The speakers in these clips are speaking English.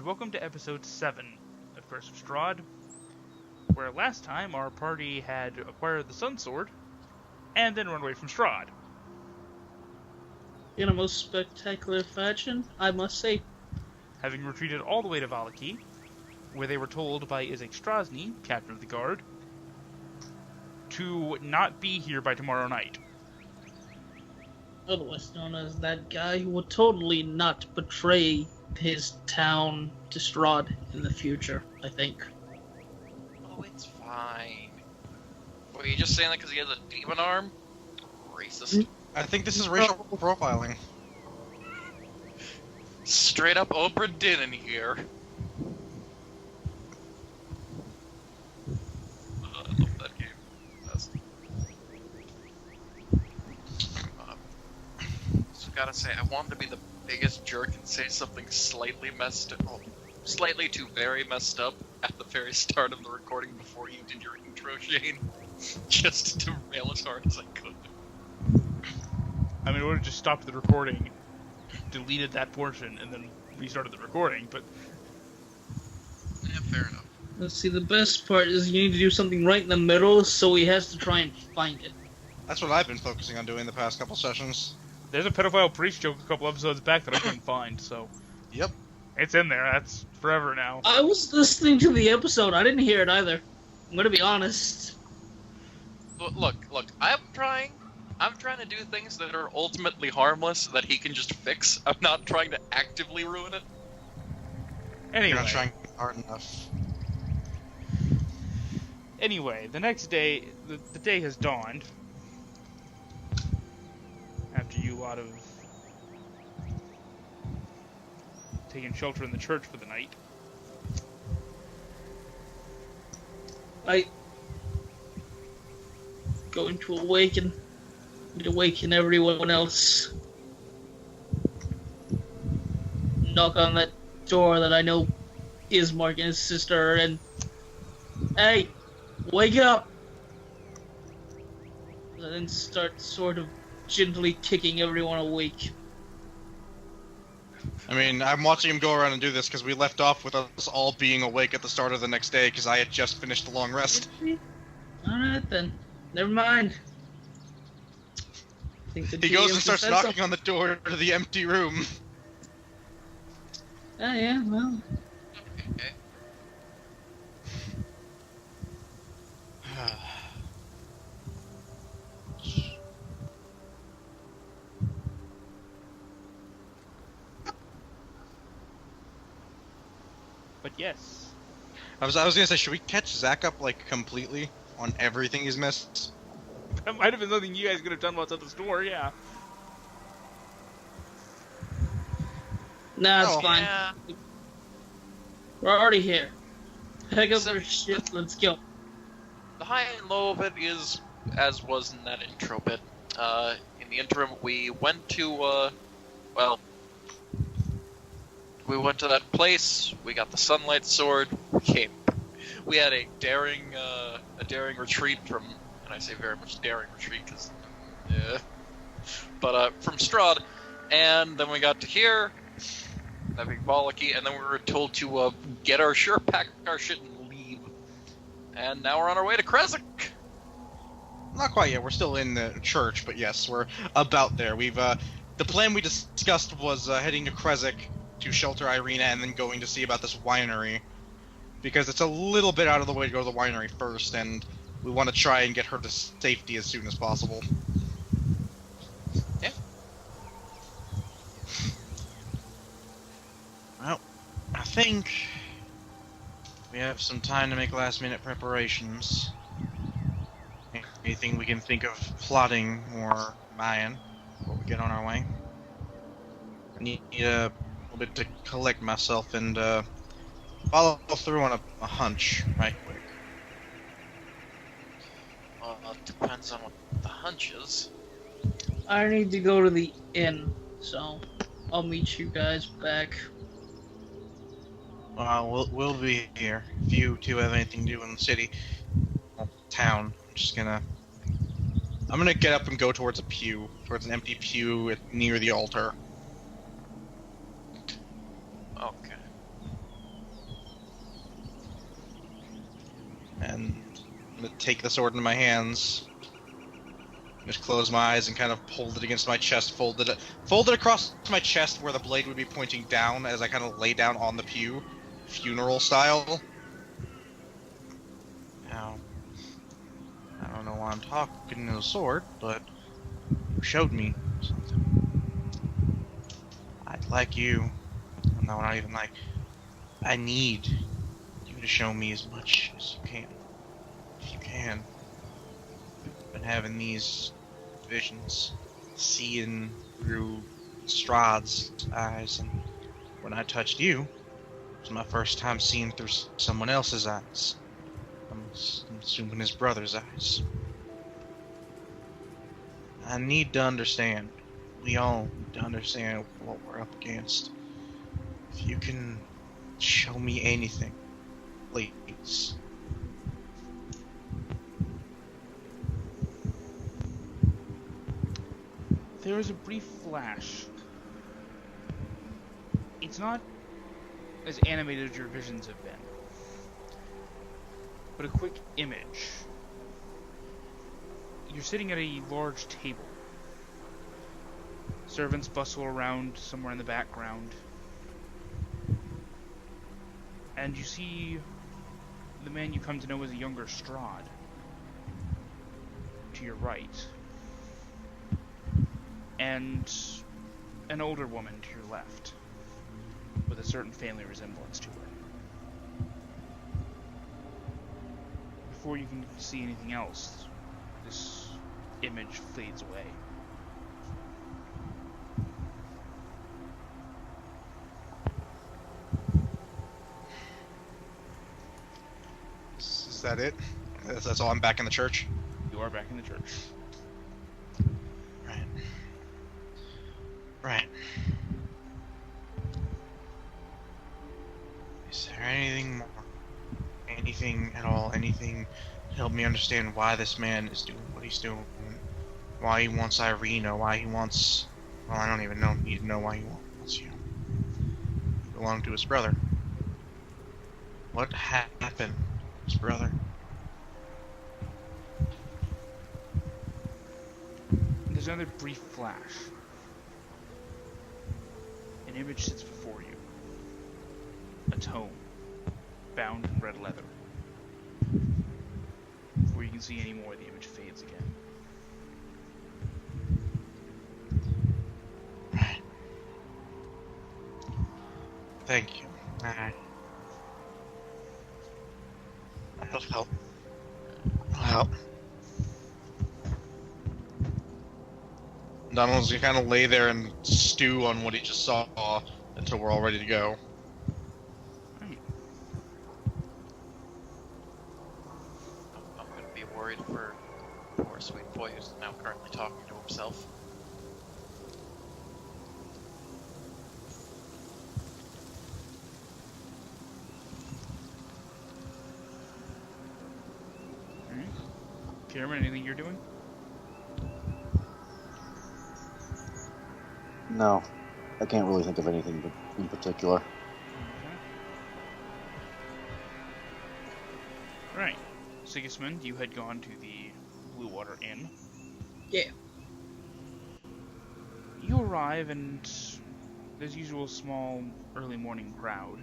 and welcome to episode 7 of Curse of Strahd, where last time our party had acquired the Sun Sword, and then run away from Strahd. In a most spectacular fashion, I must say. Having retreated all the way to Valaki, where they were told by Izek Strasny, captain of the guard, to not be here by tomorrow night. Otherwise known as that guy who will totally not betray his town to Strahd in the future, I think. Oh, it's fine. Were you just saying that because he has a demon arm? Racist. I think this is racial profiling. Straight up Obra Dinn in here. I love that game. So gotta say, I wanted to be the biggest jerk and say something slightly slightly too very messed up at the very start of the recording before you did your intro, Shane. Just to rail as hard as I could. I mean, I would have just stopped the recording, deleted that portion, and then restarted the recording, but... Yeah, fair enough. Let's see, the best part is you need to do something right in the middle, so he has to try and find it. That's what I've been focusing on doing the past couple sessions. There's a pedophile priest joke a couple episodes back that I couldn't find, so... Yep. It's in there, that's forever now. I was listening to the episode, I didn't hear it either. I'm gonna be honest. Look, I'm trying to do things that are ultimately harmless that he can just fix. I'm not trying to actively ruin it. Anyway. You're not trying hard enough. Anyway, the next day, the day has dawned. After you lot of taking shelter in the church for the night. I... going to awaken everyone else. Knock on that door that I know Ismark and his sister and... Hey! Wake up! And then start sort of gently kicking everyone awake. I mean, I'm watching him go around and do this because we left off with us all being awake at the start of the next day because I had just finished the long rest. Alright then. Never mind. He goes and starts knocking on the door to the empty room. Oh yeah, well... Okay. But yes. I was gonna say, should we catch Zach up, like, completely on everything he's missed? That might have been something you guys could have done while it's at the store, yeah. Nah, it's Oh. fine. Yeah. We're already here. Heck up So- our shit, let's go. The high and low of it is, as was in that intro bit. In the interim, we went to, we went to that place, we got the Sunlight Sword, we had a daring retreat from, and I say very much daring retreat, because, from Strahd, and then we got to here, that big Valaki, and then we were told to, pack our shit and leave. And now we're on our way to Krezk. Not quite yet, we're still in the church, but yes, we're about there. We've, the plan we discussed was, heading to Krezk to shelter Irina and then going to see about this winery. Because it's a little bit out of the way to go to the winery first, and we want to try and get her to safety as soon as possible. Yeah. Well, I think we have some time to make last-minute preparations. Anything we can think of plotting or buying before we get on our way. I need a little bit to collect myself and follow through on a hunch right quick. Well, it depends on what the hunch is. I need to go to the inn, so I'll meet you guys back. Well, we'll be here. If you two have anything to do in the city, well, town, I'm gonna get up and go towards a pew, towards an empty pew near the altar. Okay. And I'm gonna take the sword into my hands. Just close my eyes and kind of hold it against my chest, fold it across my chest where the blade would be pointing down as I kind of lay down on the pew, funeral style. Now, I don't know why I'm talking to the sword, but you showed me something. I'd like you. No, not even like. I need you to show me as much as you can. If you can. Been having these visions, seeing through Strahd's eyes, and when I touched you, it was my first time seeing through someone else's eyes. I'm assuming his brother's eyes. I need to understand. We all need to understand what we're up against. If you can show me anything, please. There is a brief flash. It's not as animated as your visions have been, but a quick image. You're sitting at a large table. Servants bustle around somewhere in the background. And you see the man you come to know as a younger Strahd to your right. And an older woman to your left, with a certain family resemblance to her. Before you can see anything else, this image fades away. Is that it? That's all. I'm back in the church. You are back in the church. Right. Right. Is there anything more? Anything at all? Anything to help me understand why this man is doing what he's doing? Why he wants Irina? Why he wants... Well, I don't even need to know why he wants you. You belong to his brother. What happened to his brother? There's another brief flash. An image sits before you. A tome, bound in red leather. Before you can see any more, the image fades again. Right. Thank you. That'll help. That'll help. Donnel's gonna kind of lay there and stew on what he just saw until we're all ready to go. Right. I'm gonna be worried for poor sweet boy who's now currently talking to himself. Alright. Caerwynn, anything you're doing? No, I can't really think of anything in particular. Okay. Right. Sigismund, you had gone to the Blue Water Inn. Yeah. You arrive and there's usual small early morning crowd.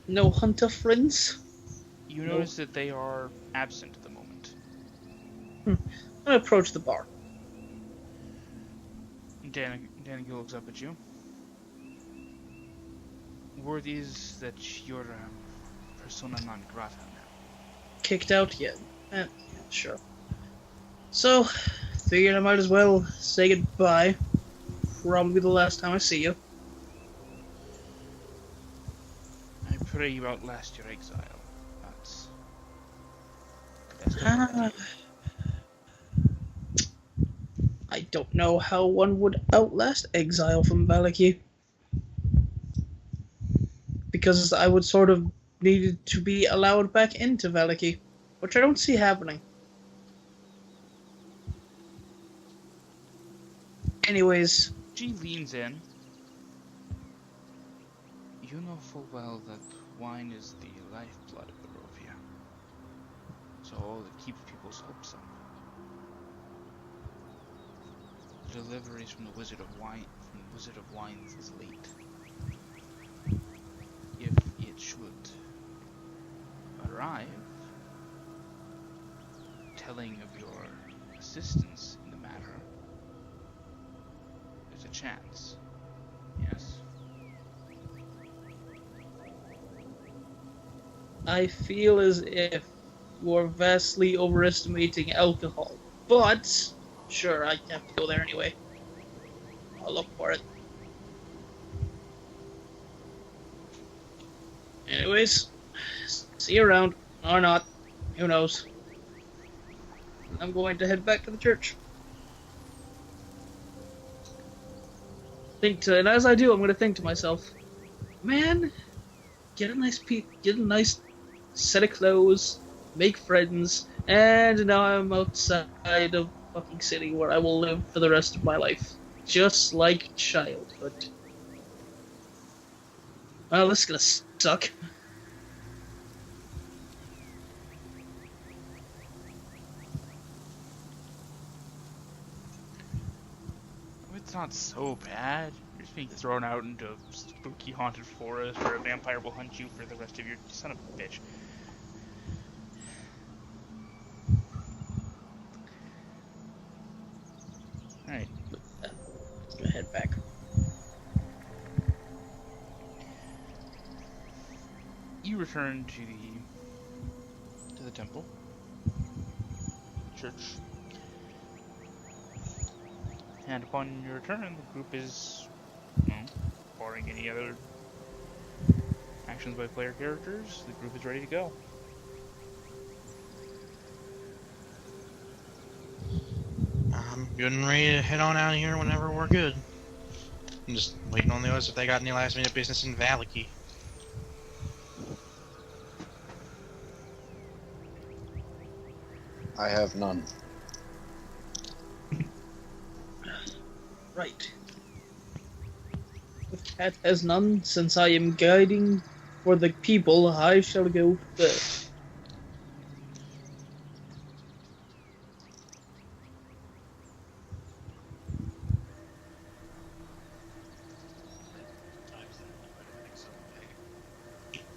No hunter friends? You No. notice that they are absent at the moment. I approach the bar. Danica looks up at you. Word is that you're persona non grata now. Kicked out yet? Yeah, sure. So, figured I might as well say goodbye. Probably the last time I see you. I pray you outlast your exile. That's Ah. I don't know how one would outlast exile from Valaki. Because I would sort of need to be allowed back into Valaki, which I don't see happening. Anyways, She leans in. You know full well that Wine is the lifeblood of Barovia. It's all that keeps people's hopes up. The deliveries from the Wizard of Wines is late. If it should arrive, telling of your assistance in the matter, there's a chance. Yes? I feel as if you're vastly overestimating alcohol, but sure, I have to go there anyway. I'll look for it. Anyways, see you around, or not, who knows. I'm going to head back to the church. And as I do, I'm going to think to myself, man, get a nice set of clothes, make friends, and now I'm outside of fucking city where I will live for the rest of my life. Just like childhood. Well, this is gonna suck. It's not so bad. You're just being thrown out into a spooky haunted forest where a vampire will hunt you for the rest of your... Son of a bitch. Alright. Let's go head back. You return to the temple. Church. And upon your return, the group is, barring any other actions by player characters, the group is ready to go. I'm good and ready to head on out of here whenever we're good. I'm just waiting on the others if they got any last minute business in Valaki. I have none. Right. If Cat has none, since I am guiding for the people, I shall go first.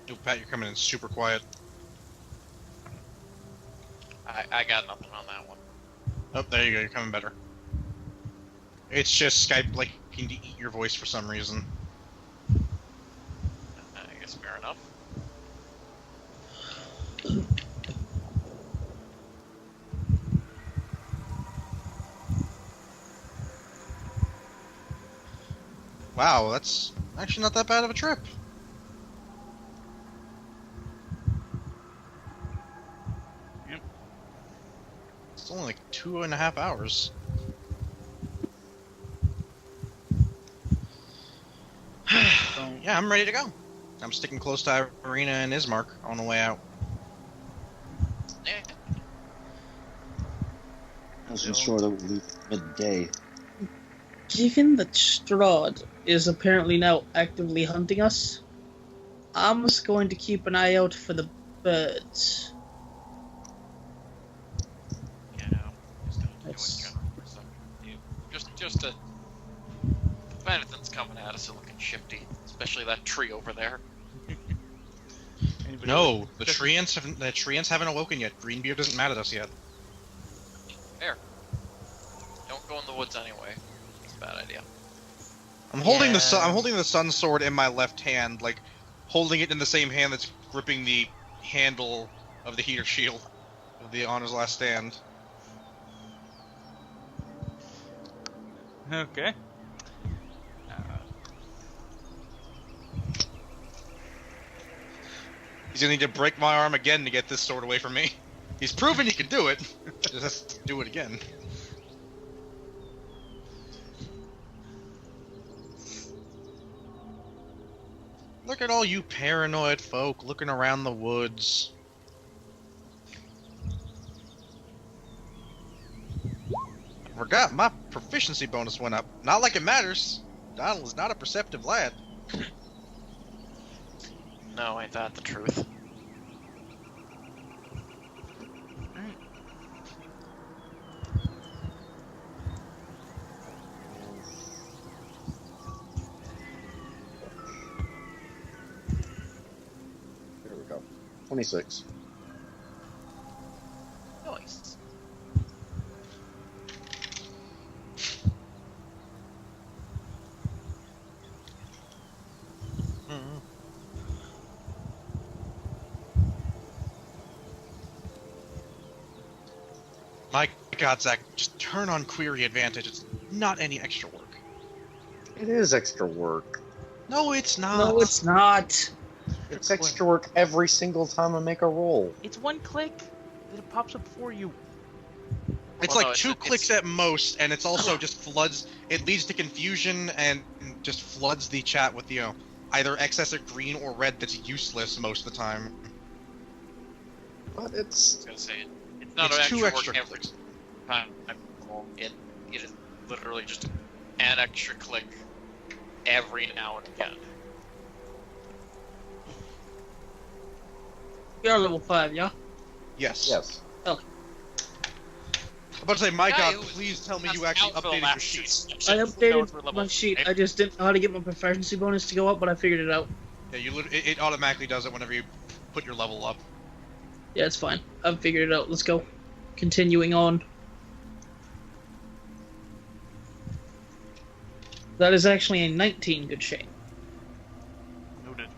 Yo, Pat, you're coming in super quiet. I got nothing on that one. Oh, there you go, you're coming better. It's just Skype liking to eat your voice for some reason. I guess fair enough. Wow, that's actually not that bad of a trip. Yep. It's only like 2.5 hours. Yeah, I'm ready to go. I'm sticking close to Irina and Ismark on the way out. Yeah. I wasn't sure that we'd leave midday. Given that Strahd is apparently now actively hunting us, I'm just going to keep an eye out for the birds. Yeah, just gonna do That's- it kind of just to if anything's coming at us looking shifty, especially that tree over there. Anybody No, else? the treants haven't awoken yet. Greenbeard isn't mad at us yet. Fair. Don't go in the woods anyway. It's a bad idea. I'm holding Yeah. I'm holding the sun sword in my left hand, like holding it in the same hand that's gripping the handle of the heater shield of the On His Last Stand. Okay. He's gonna need to break my arm again to get this sword away from me. He's proven he can do it. Just has to do it again. Look at all you paranoid folk looking around the woods. I forgot my proficiency bonus went up. Not like it matters. Donnel is not a perceptive lad. No, ain't that the truth? Alright. There we go. 26. Nice. My God, Zach, just turn on query advantage. It's not any extra work. It is extra work. No, it's not. No, it's not. It's extra work every single time I make a roll. It's one click that it pops up for you. It's Well, like no, two it's- clicks at most, and it's also just floods. It leads to confusion and just floods the chat with, you know, either excess of green or red that's useless most of the time. But I it's... was gonna say, it's not It's an two extra extra work every clicks. time. It is literally just an extra click every now and again. You're level 5, yeah? Yes. Yes. I'm about to say, my Guy God, who was please tell me you passed actually out for the updated your last sheet. sessions I knows we're updated level my sheet. 5. I just didn't know how to get my proficiency bonus to go up, but I figured it out. Yeah, it automatically does it whenever you put your level up. Yeah, it's fine. I've figured it out. Let's go. Continuing on. That is actually a 19, good shame. Noted.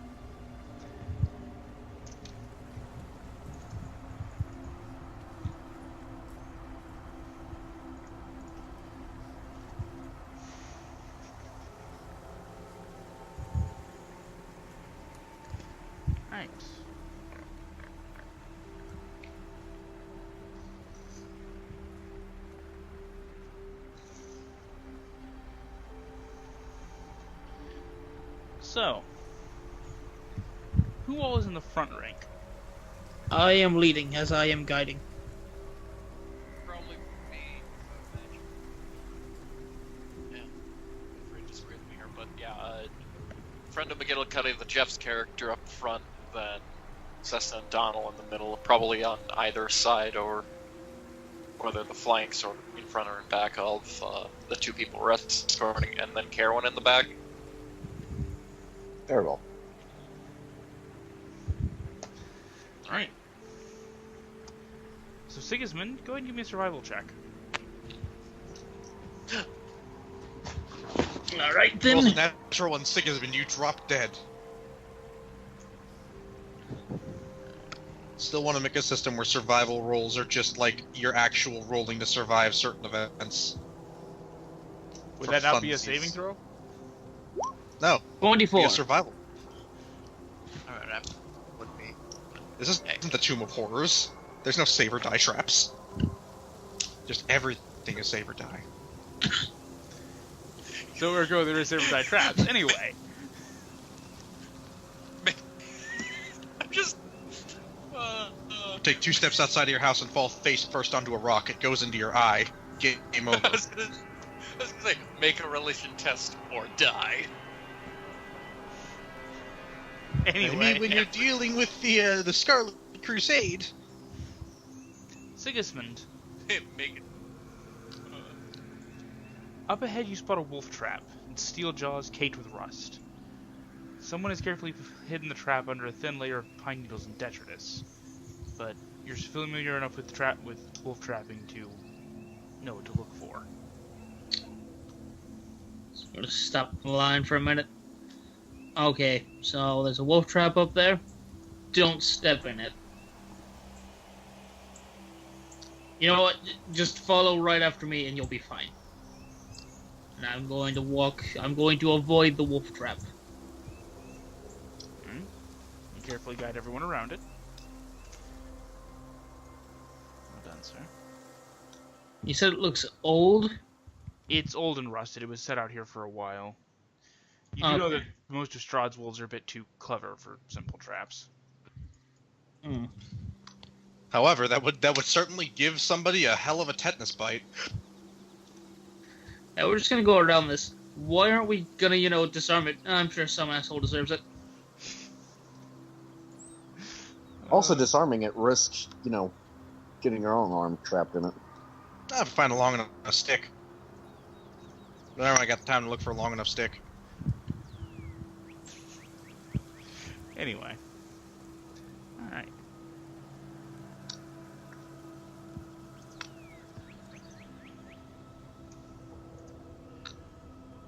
Right. So, who all is in the front rank? I am leading as I am guiding. Probably me. Yeah. Feel free to disagree with me here, but yeah, friend of McGillicuddy, the Jeff's character up front, then Sesna and Donnel in the middle, probably on either side, or whether the flanks or in front or in back of the two people we're escorting, and then Caerwynn in the back. Very well. Alright. So Sigismund, go ahead and give me a survival check. Alright Rolls then. natural and Sigismund, you drop dead. Still want to make a system where survival rolls are just like your actual rolling to survive certain events. Would For that not be a funsies. saving throw? No, 24. be a survival. Alright, that would be. This isn't the Tomb of Horrors. There's no save or die traps. Just everything is save or die. So ergo there is saber die traps. Anyway. I'm just. Take 2 steps outside of your house and fall face first onto a rock. It goes into your eye. Game over. I was gonna say, make a religion test or die. Anyway. I mean, when you're dealing with the Scarlet Crusade. Sigismund, Make it. up ahead you spot a wolf trap, its steel jaws caked with rust. Someone has carefully hidden the trap under a thin layer of pine needles and detritus, but you're familiar enough with wolf trapping to know what to look for. I'm gonna stop the line for a minute. Okay, so there's a wolf trap up there. Don't step in it. You know what? Just follow right after me and you'll be fine. And I'm going to avoid the wolf trap. You carefully guide everyone around it. Well done, sir. You said it looks old? It's old and rusted. It was set out here for a while. You do know Okay. that most of Strahd's wolves are a bit too clever for simple traps. Hmm. However, that would certainly give somebody a hell of a tetanus bite. Yeah, we're just gonna go around this. Why aren't we gonna, disarm it? I'm sure some asshole deserves it. Also, disarming it risks, getting your own arm trapped in it. I have to find a long enough stick. But I don't really got the time to look for a long enough stick. Anyway. Alright.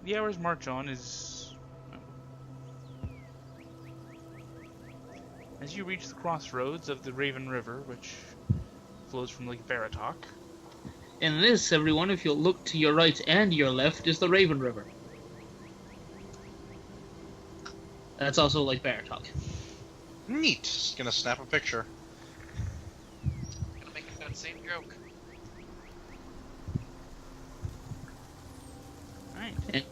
The hours march on as you reach the crossroads of the Raven River, which flows from Lake Baratok. And this, everyone, if you'll look to your right and your left, is the Raven River. That's also Lake Baratok. Neat. Just gonna snap a picture. Gonna make that same joke. Alright. And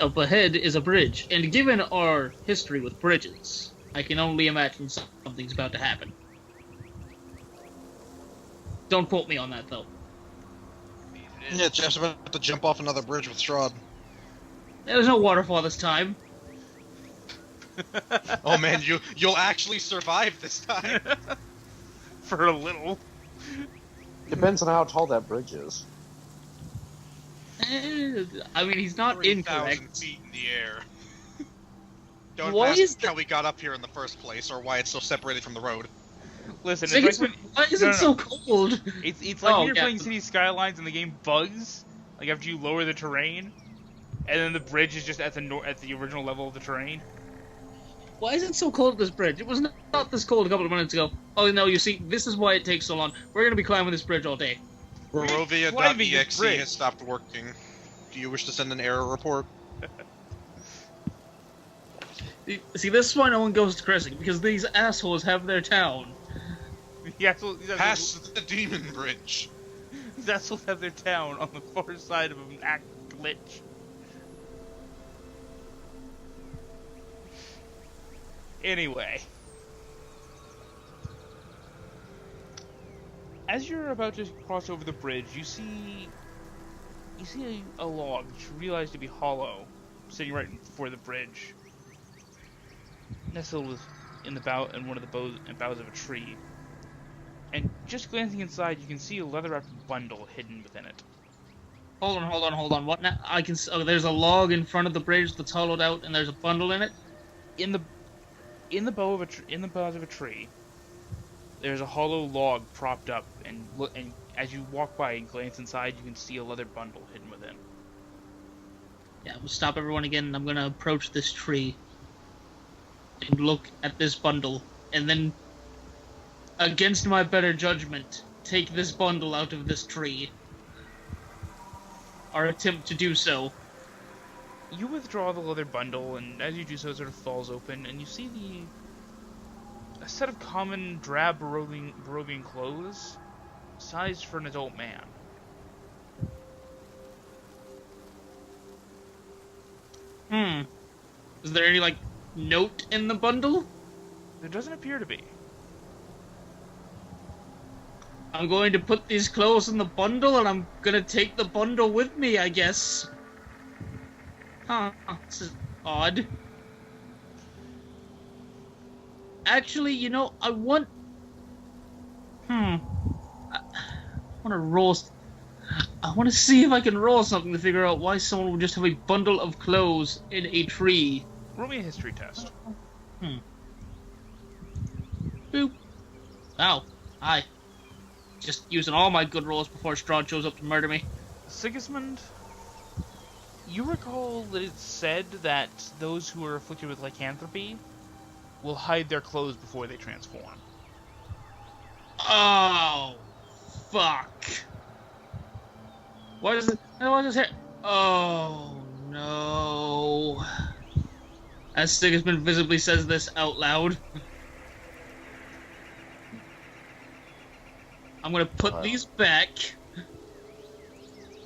up ahead is a bridge. And given our history with bridges, I can only imagine something's about to happen. Don't quote me on that, though. Yeah, Jeff's about to jump off another bridge with Strahd. There's no waterfall this time. Oh man, you'll actually survive this time. For a little. Depends on how tall that bridge is. I mean, he's not 3,000 incorrect. feet in the air. Don't Why ask is how we got up here in the first place, or why it's so separated from the road. Listen, Sigismund, why is it so cold? It's like when you're yeah. playing City Skylines and the game bugs, like after you lower the terrain, and then the bridge is just at the original level of the terrain. Why is it so cold at this bridge? It was not this cold a couple of minutes ago. Oh no, you see, this is why it takes so long. We're gonna be climbing this bridge all day. Barovia.exe has stopped working. Do you wish to send an error report? See, this is why no one goes to Krezk, because these assholes have their town. Pass the demon bridge. These assholes have their town on the far side of an act glitch. Anyway. As you're about to cross over the bridge, you see a log that you realize to be hollow, sitting right before the bridge, nestled in one of the boughs of a tree. And just glancing inside, you can see a leather-wrapped bundle hidden within it. Hold on. What now? I can. Oh, there's a log in front of the bridge that's hollowed out, and there's a bundle in it. In the boughs of a tree, there's a hollow log propped up, and as you walk by and glance inside, you can see a leather bundle hidden within. Yeah, we'll stop everyone again, and I'm gonna approach this tree and look at this bundle, and then, against my better judgment, take this bundle out of this tree. Or attempt to do so. You withdraw the leather bundle, and as you do so, it sort of falls open, and you see a set of common drab Barovian clothes, sized for an adult man. Is there any, note in the bundle? There doesn't appear to be. I'm going to put these clothes in the bundle, and I'm gonna take the bundle with me, I guess. Huh, this is odd. Actually, I want... I want to see if I can roll something to figure out why someone would just have a bundle of clothes in a tree. Roll me a history test. Boop. Ow. Hi. Just using all my good rolls before Strahd shows up to murder me. Sigismund, you recall that it's said that those who are afflicted with lycanthropy will hide their clothes before they transform. Oh, fuck. What is it? What is it? Oh, no. As Sigismund visibly says this out loud. I'm gonna put these back.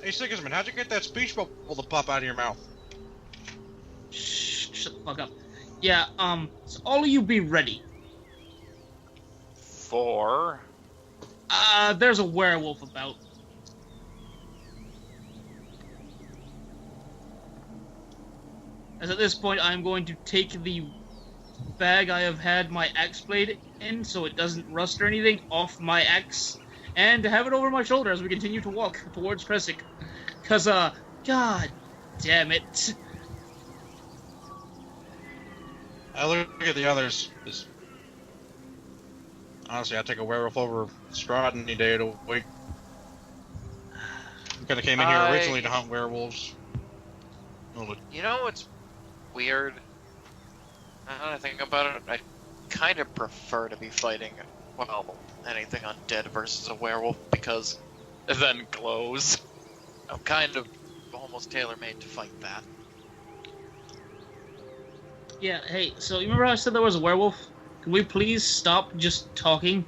Hey Sigismund, how'd you get that speech bubble to pop out of your mouth? Shh, shut the fuck up. Yeah, so all of you be ready. For? There's a werewolf about. As at this point, I'm going to take the bag I have had my axe blade in so it doesn't rust or anything off my axe, and to have it over my shoulder as we continue to walk towards Krezk. Cause, god damn it. I look at the others. Honestly, I'd take a werewolf over Strahd any day of the week. We kind of came in here originally to hunt werewolves. You know what's weird? Now that I think about it, I kind of prefer to be fighting, well, anything undead versus a werewolf, because it then glows. I'm kind of almost tailor-made to fight that. Yeah, hey, so you remember how I said there was a werewolf? Can we please stop just talking?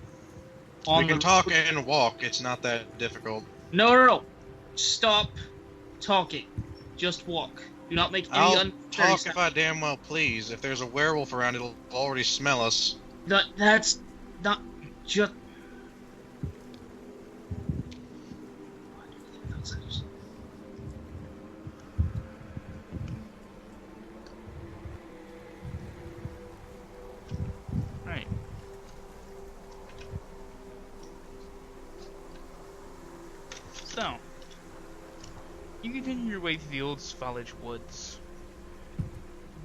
We can talk and walk, it's not that difficult. No. Stop talking. Just walk. Do not make any I'll unnecessary talk sound. if I damn well please. If there's a werewolf around, it'll already smell us. That's not just. Right. So, you continue your way through the old Svalage woods.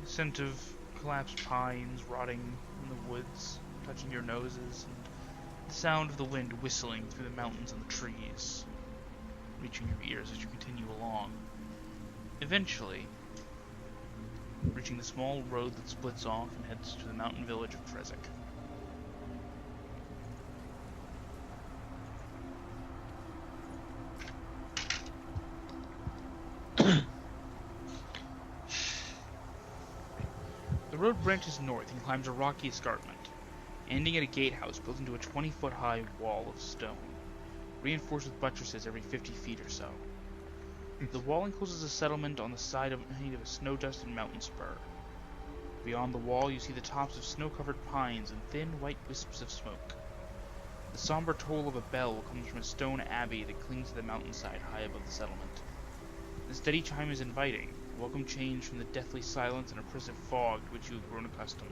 The scent of collapsed pines rotting in the woods, touching your noses, and the sound of the wind whistling through the mountains and the trees, reaching your ears as you continue along. Eventually, reaching the small road that splits off and heads to the mountain village of Krezk. The road branches north and climbs a rocky escarpment, ending at a gatehouse built into a 20-foot-high wall of stone, reinforced with buttresses every 50 feet or so. The wall encloses a settlement on the side of a snow-dusted mountain spur. Beyond the wall, you see the tops of snow-covered pines and thin, white wisps of smoke. The somber toll of a bell comes from a stone abbey that clings to the mountainside high above the settlement. The steady chime is inviting, a welcome change from the deathly silence and oppressive fog to which you have grown accustomed.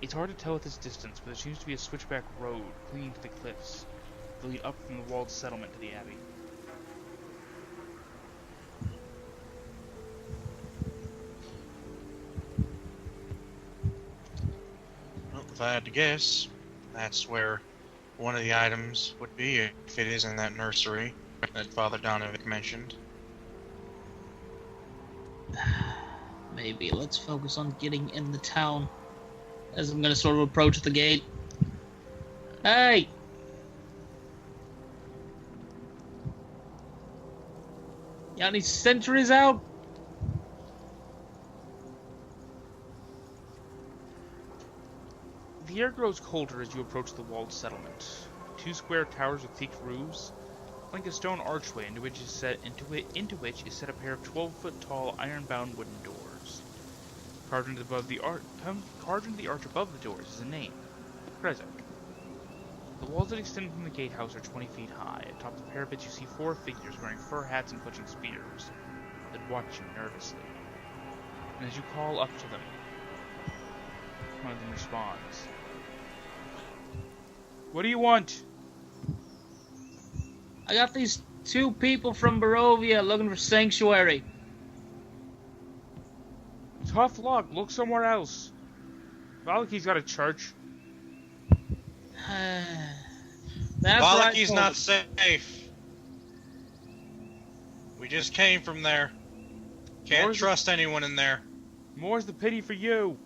It's hard to tell at this distance, but there seems to be a switchback road clinging to the cliffs that lead up from the walled settlement to the abbey. Well, if I had to guess, that's where one of the items would be, if it is in that nursery that Father Donovic mentioned. Maybe let's focus on getting in the town. As I'm gonna sort of approach the gate. Hey! Got any sentries out? The air grows colder as you approach the walled settlement. Two square towers with thick roofs flank a stone archway into which is set a pair of 12-foot-tall iron-bound wooden doors. Carved into the arch above the doors is a name, Krezk. The walls that extend from the gatehouse are 20 feet high. Atop the parapets you see four figures wearing fur hats and clutching spears that watch you nervously. And as you call up to them, one of them responds. What do you want? I got these two people from Barovia looking for sanctuary. Tough luck. Look somewhere else. Valaki's got a church. That's what I Valaki's told not him. safe. We just came from there. Can't More's trust anyone in there. More's the pity for you.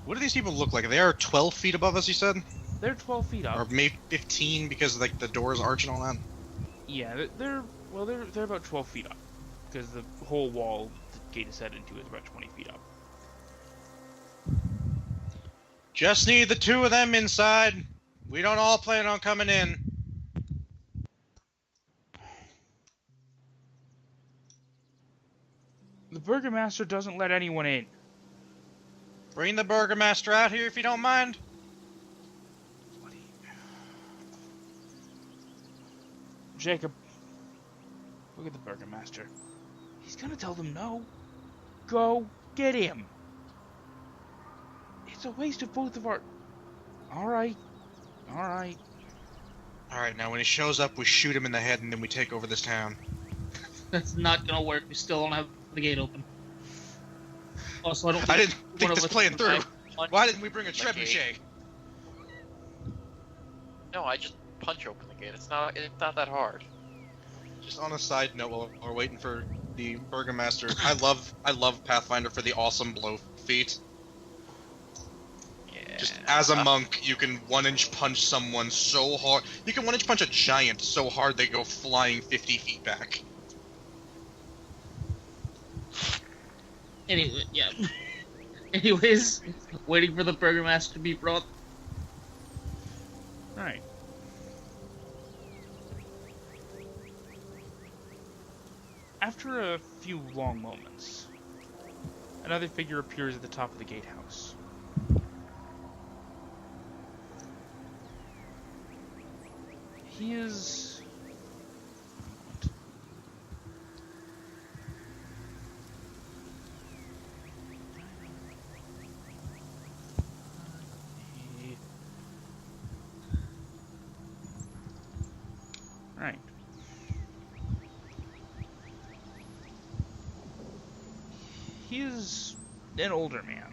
What do these people look like? They are 12 feet above us, you said? They're 12 feet up. Or maybe 15 because like the doors arch and all that? Yeah, they're about 12 feet up, because the whole wall the gate is set into is about 20 feet up. Just need the two of them inside. We don't all plan on coming in. The burgomaster doesn't let anyone in. Bring the burgomaster out here if you don't mind. Jacob, look at the Burgomaster. He's gonna tell them no. Go get him. It's a waste of both of our... Alright. Alright, now when he shows up, we shoot him in the head and then we take over this town. That's not gonna work. We still don't have the gate open. Also, I didn't think this playing through. Why didn't we bring a trebuchet? No, I just punch open the gate. It's not that hard. Just on a side note, while we're waiting for the Burgomaster, I love Pathfinder for the awesome blow feat. Yeah. Just as a monk, you can 1-inch punch someone so hard. You can 1-inch punch a giant so hard they go flying 50 feet back. Anyway, yeah. Anyways, waiting for the Burgomaster to be brought. Alright. After a few long moments, another figure appears at the top of the gatehouse. He is... Right. He is an older man.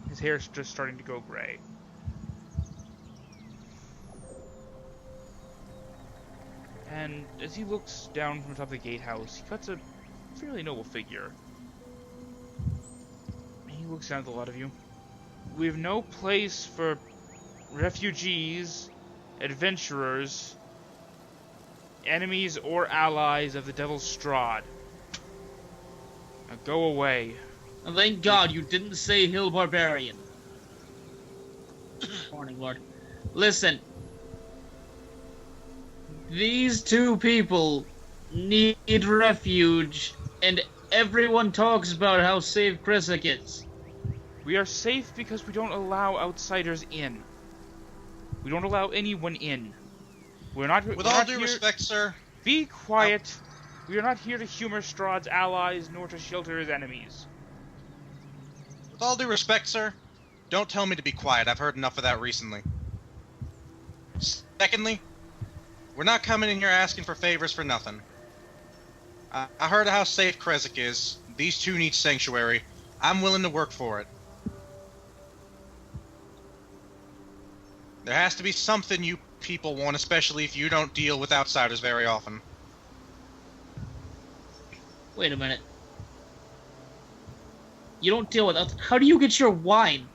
His hair's just starting to go gray. And as he looks down from the top of the gatehouse, he cuts a fairly noble figure. He looks down at the lot of you. We have no place for refugees, adventurers, enemies or allies of the Devil's Strahd. Now go away. And thank God you didn't say Hill Barbarian. Morning, Lord. Listen. These two people need refuge, and everyone talks about how safe Krezk is. We are safe because we don't allow outsiders in. We don't allow anyone in. We're not. With all due respect, sir. Be quiet. We are not here to humor Strahd's allies, nor to shelter his enemies. With all due respect, sir, don't tell me to be quiet. I've heard enough of that recently. Secondly, we're not coming in here asking for favors for nothing. I heard how safe Krezk is. These two need sanctuary. I'm willing to work for it. There has to be something you people want, especially if you don't deal with outsiders very often. Wait a minute. You don't deal with us. How do you get your wine?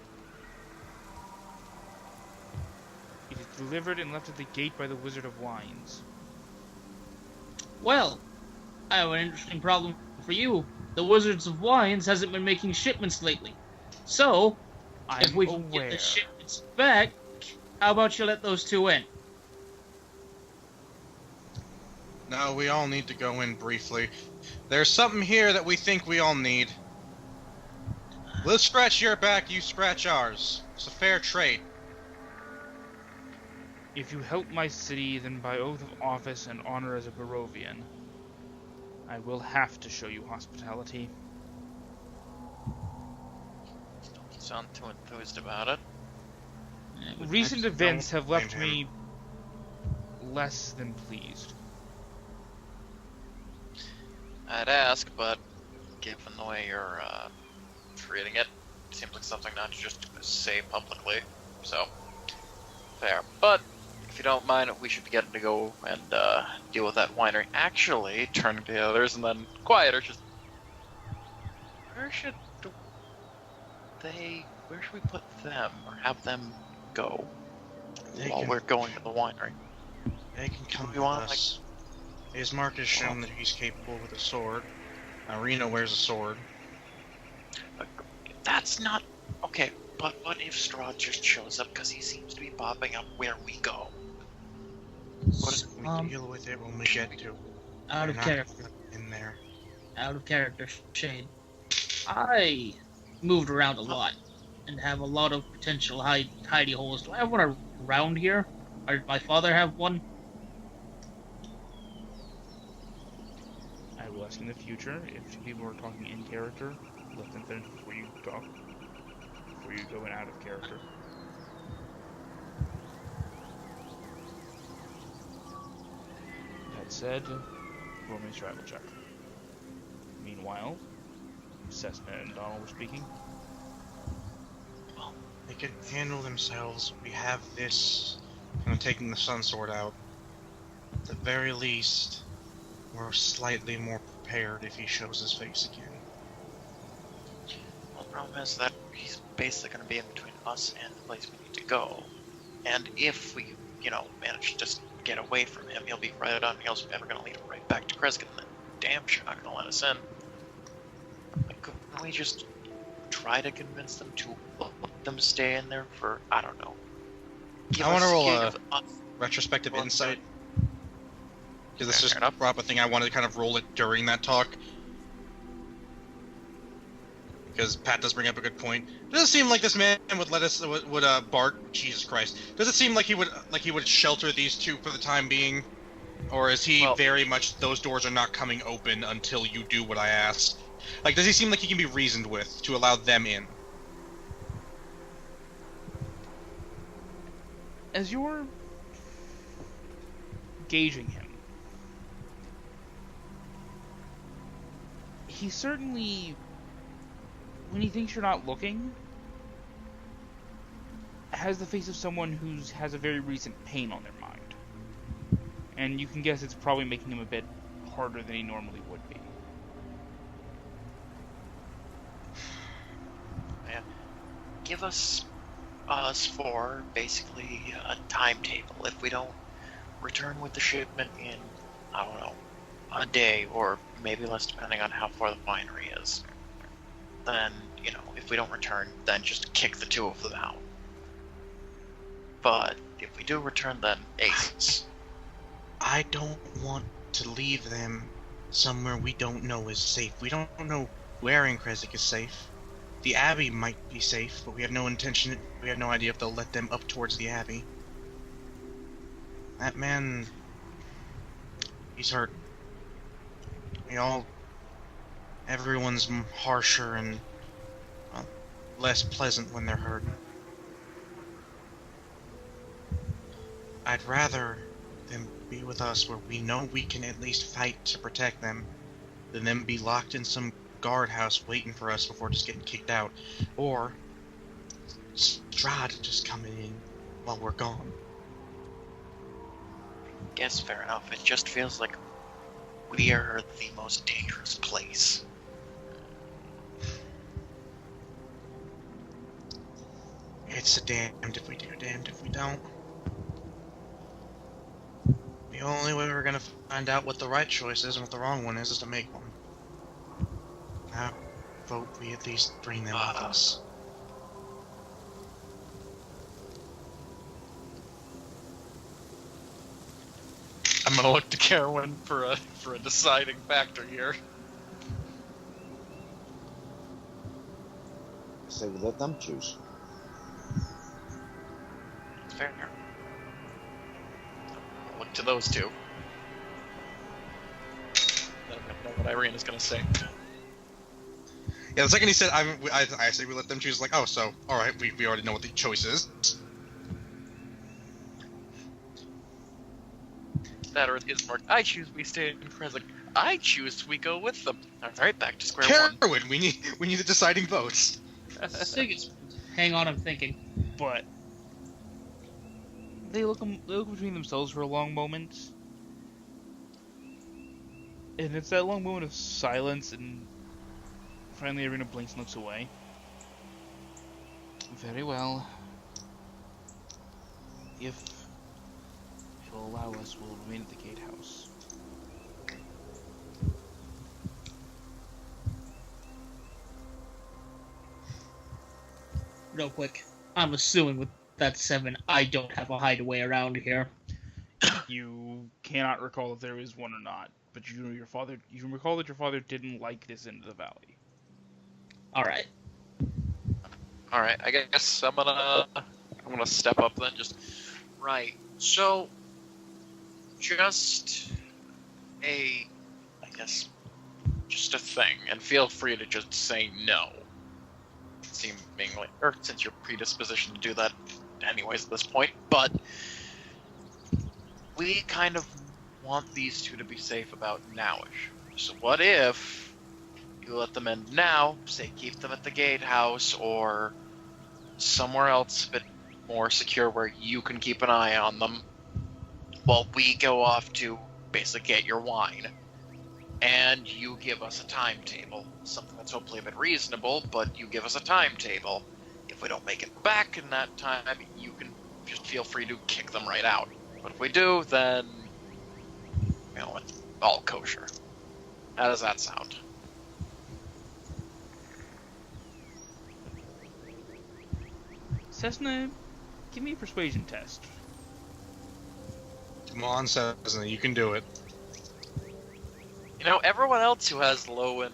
It is delivered and left at the gate by the Wizard of Wines. Well, I have an interesting problem for you. The Wizards of Wines hasn't been making shipments lately. So, if we can get the shipments back, how about you let those two in? No, we all need to go in briefly. There's something here that we think we all need. We'll scratch your back, you scratch ours. It's a fair trade. If you help my city, then by oath of office and honor as a Barovian, I will have to show you hospitality. Don't sound too enthused about it. Recent events have left me less than pleased. I'd ask, but given the way you're treating it, seems like something not just to say publicly. So, fair. But if you don't mind, we should be getting to go and deal with that winery. Actually, turning to the others and then quieter, just where should we put them or have them go while we're going to the winery? They can come We with want, us. Ismark has shown that he's capable with a sword. Irina wears a sword. That's not okay. But what if Strahd just shows up because he seems to be popping up where we go? We can deal with it when we get to. Out of character. In there. Out of character, Shane. I moved around a lot and have a lot of potential hidey holes. Do I have one around here? Or did my father have one? will ask in the future. If two people are talking in character, let them finish before you talk. Before you go in out of character. That said, roll me a survival check. Meanwhile, Sesna and Donnel were speaking. Well, they can handle themselves. We have this. I'm taking the Sun Sword out. At the very least, we're slightly more prepared if he shows his face again. Well, the problem is that he's basically going to be in between us and the place we need to go. And if we, manage to just get away from him, he'll be right on heels. We're going to lead him right back to Krezk, and then damn sure not going to let us in. Like, couldn't we just try to convince them to let them stay in there for, I don't know. I want to roll a retrospective insight. Because this just brought up a thing I wanted to kind of roll it during that talk. Because Pat does bring up a good point. Does it seem like this man would let us would bark? Jesus Christ! Does it seem like he would shelter these two for the time being, or is he very much those doors are not coming open until you do what I ask? Like, does he seem like he can be reasoned with to allow them in? As you're gauging him, he certainly, when he thinks you're not looking, has the face of someone who has a very recent pain on their mind. And you can guess it's probably making him a bit harder than he normally would be. Yeah. Give us four, basically, a timetable. If we don't return with the shipment in, I don't know, a day, or maybe less depending on how far the winery is, then, if we don't return, then just kick the two of them out. But if we do return, then aces. I don't want to leave them somewhere we don't know is safe. We don't know where in Krezk is safe. The Abbey might be safe, but we have no idea if they'll let them up towards the Abbey. That man, he's hurt. Everyone's harsher and less pleasant when they're hurt. I'd rather them be with us where we know we can at least fight to protect them than them be locked in some guardhouse waiting for us before just getting kicked out. Or Strahd just coming in while we're gone. Guess fair enough. It just feels like we are the most dangerous place. It's a damned if we do, damned if we don't. The only way we're gonna find out what the right choice is and what the wrong one is to make one. I vote we at least bring them with us. I'm gonna look to Caerwynn for a deciding factor here. Say we let them choose. Fair. I'll look to those two. Then I'm gonna know what Irene is gonna say. Yeah, the second he said, I say we let them choose, like, oh, so, alright, we already know what the choice is. That or his mark. I choose we stay in Krezk. I choose we go with them. Alright, back to square one. Caerwynn, we need the deciding votes. Sigismund, hang on, I'm thinking. But they look between themselves for a long moment, and it's that long moment of silence, and finally Irina blinks and looks away. Very well. If you'll allow us, we'll remain at the gatehouse. Real quick, I'm assuming with that 7, I don't have a hideaway around here. You cannot recall if there is one or not, but you can recall that your father didn't like this end of the valley. Alright. Alright, I guess I'm gonna step up then. Right. So, just I guess, just a thing, and feel free to just say no. Seemingly, or since your predisposition to do that anyways at this point, but we kind of want these two to be safe about nowish. So what if you let them in now, say keep them at the gatehouse or somewhere else a bit more secure where you can keep an eye on them while we go off to basically get your wine. And you give us a timetable, something that's hopefully a bit reasonable, but you give us a timetable. If we don't make it back in that time, you can just feel free to kick them right out. But if we do, then, you know, it's all kosher. How does that sound? Sesna, give me a persuasion test. Come on, Sesna, you can do it. You know, everyone else who has low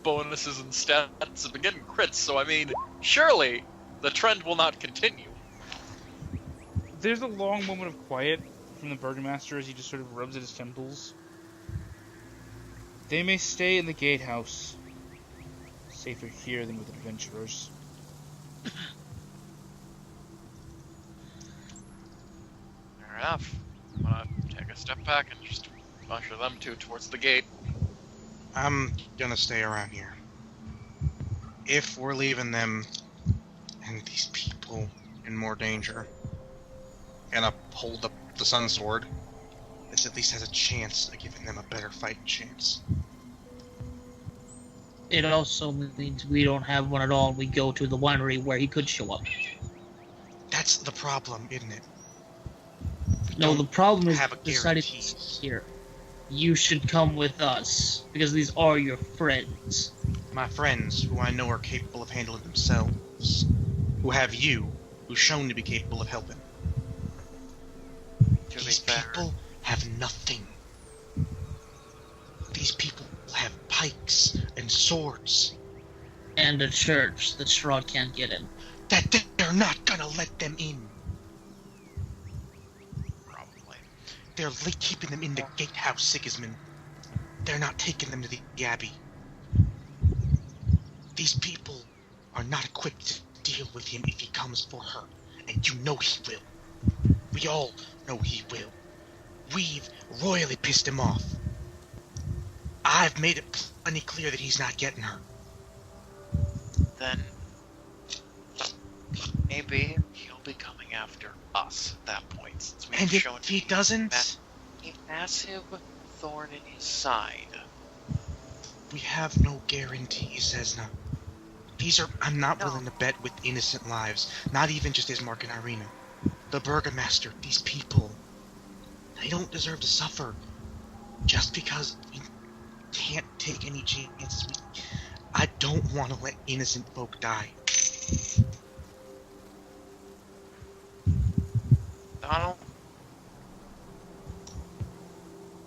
bonuses and stats have been getting crits, so I mean, surely the trend will not continue. There's a long moment of quiet from the Burgomaster as he just sort of rubs at his temples. They may stay in the gatehouse. Safer here than with adventurers. Fair enough. I'm gonna take a step back and just usher them two towards the gate. I'm gonna stay around here. If we're leaving them and these people in more danger, gonna hold up the Sun Sword. This at least has a chance of giving them a better fighting chance. It also means we don't have one at all and we go to the winery where he could show up. That's the problem, isn't it? No, the problem is have a decided guarantee. here. You should come with us, because these are your friends. My friends, who I know are capable of handling themselves, who have you, who's shown to be capable of helping. These people have nothing. These people have pikes and swords. And a church that Strahd can't get in. That they're not gonna let them in. Probably. They're keeping them in the gatehouse, Sigismund. They're not taking them to the abbey. These people are not equipped to deal with him if he comes for her. And you know he will. We all know he will. We've royally pissed him off. I've made it plenty clear that he's not getting her. Then maybe he'll be coming after us at that point, since we've And shown if he doesn't, a massive thorn in his side. we have no guarantees, Sesna. I'm not willing to bet with innocent lives, not even just Ismark and Irina. The Burgomaster, these people, they don't deserve to suffer just because we can't take any chances. I don't want to let innocent folk die. Donnel,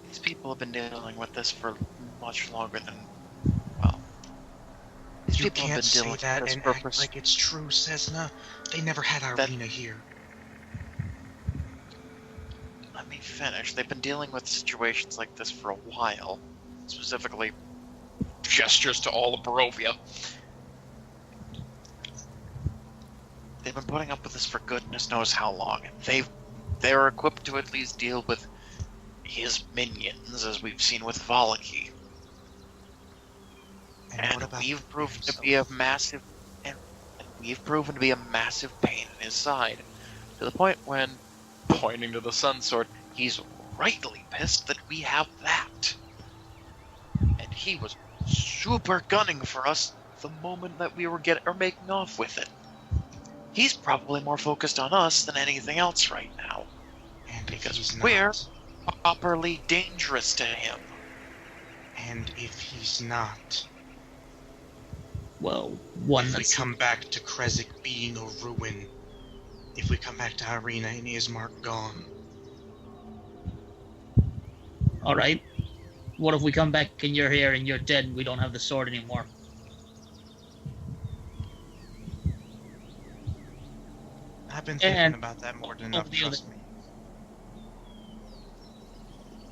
these people have been dealing with this for much longer than, well, these You people have can't been say dealing with that this and for act like it's true, Sesna. They never had Irina here. Let me finish. They've been dealing with situations like this for a while. Specifically, gestures to all of Barovia. They've been putting up with this for goodness knows how long. They're equipped to at least deal with his minions, as we've seen with Valaki. And what about we've proven to be a massive, and we've proven to be a massive pain in his side, to the point when, pointing to the Sun Sword, he's rightly pissed that we have that. And he was super gunning for us the moment that we were making off with it. He's probably more focused on us than anything else right now, And if because he's we're not, properly dangerous to him. and if he's not, Well, one if we that's come back to Krezk being a ruin, if we come back to Irina and Ismark gone, alright. What if we come back and you're here and you're dead and we don't have the sword anymore? I've been thinking And- about that more than enough, the other- trust me.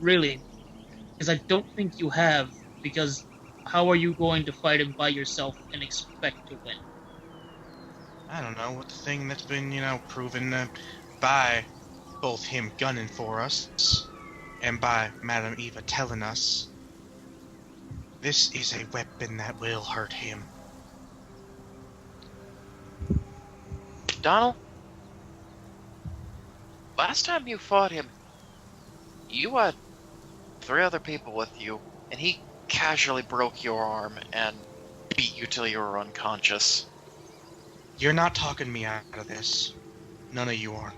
Really, Because I don't think you have, because how are you going to fight him by yourself and expect to win? I don't know, what the thing that's been, proven by both him gunning for us and by Madame Eva telling us this is a weapon that will hurt him. Donnel, last time you fought him, you had 3 other people with you, and he casually broke your arm and beat you till you were unconscious. You're not talking me out of this. None of you are.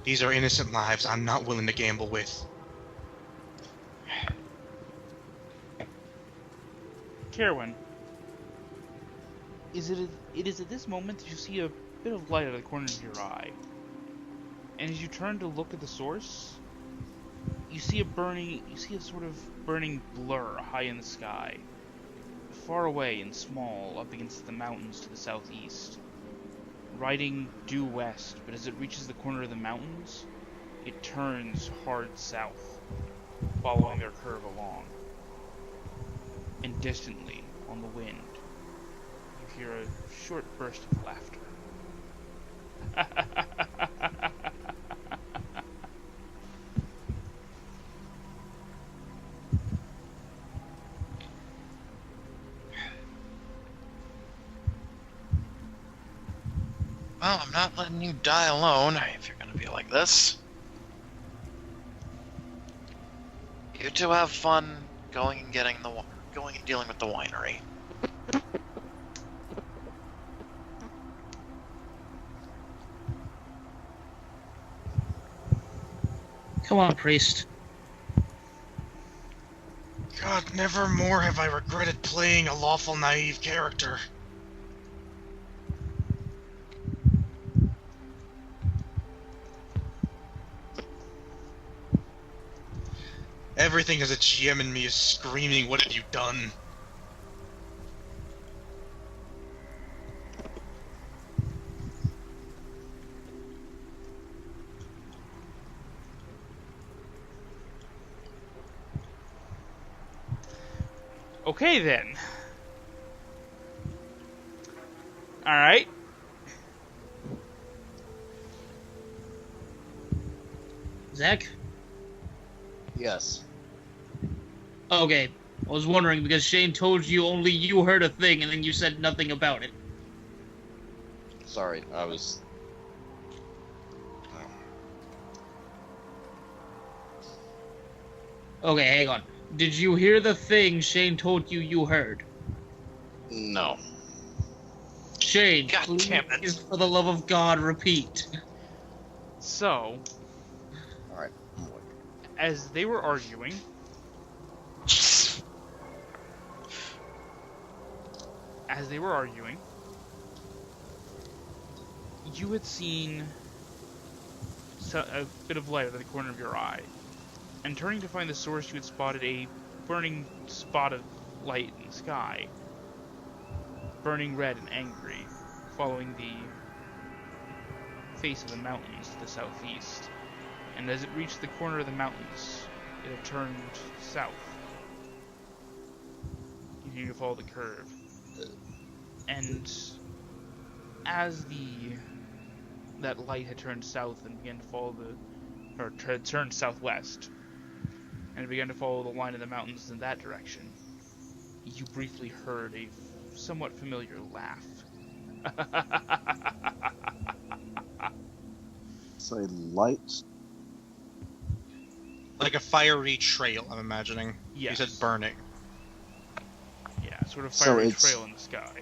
These are innocent lives I'm not willing to gamble with. Caerwynn, it is at this moment that you see a bit of light out of the corner of your eye. And as you turn to look at the source, you see a sort of burning blur high in the sky, far away and small up against the mountains to the southeast, riding due west, but as it reaches the corner of the mountains, it turns hard south, following their curve along. And distantly, on the wind, you hear a short burst of laughter. Well, I'm not letting you die alone if you're gonna be like this. You two have fun going and dealing with the winery. Come on, priest. God, never more have I regretted playing a lawful naive character. Everything as a GM in me is screaming, what have you done? Okay then. Alright. Zach? Yes. Okay. I was wondering because Shane told you only you heard a thing and then you said nothing about it. Sorry, I was... Okay, hang on. Did you hear the thing Shane told you heard? No. Shane, God damn it. please, for the love of God, repeat. So, Alright, I'm awake. as they were arguing, you had seen a bit of light out of the corner of your eye. And turning to find the source, you had spotted a burning spot of light in the sky, burning red and angry, following the face of the mountains to the southeast. And as it reached the corner of the mountains, it had turned south. You need to follow the curve. And as that light had turned south and began to follow turned southwest, and began to follow the line of the mountains in that direction, you briefly heard a somewhat familiar laugh. Say light. Like a fiery trail, I'm imagining. Yes. You said burning. Yeah, sort of So fiery it's- trail in the sky.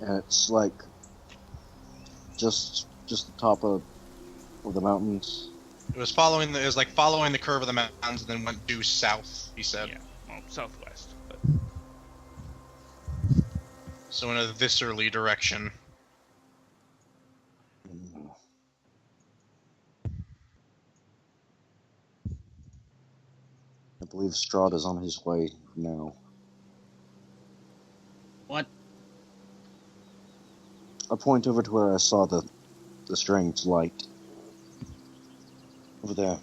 And it's like just the top of the mountains. It was like following the curve of the mountains and then went due south, he said. Yeah, well, southwest. But So in a viscerally direction. I believe Strahd is on his way now. What? I point over to where I saw the strange light. Over there.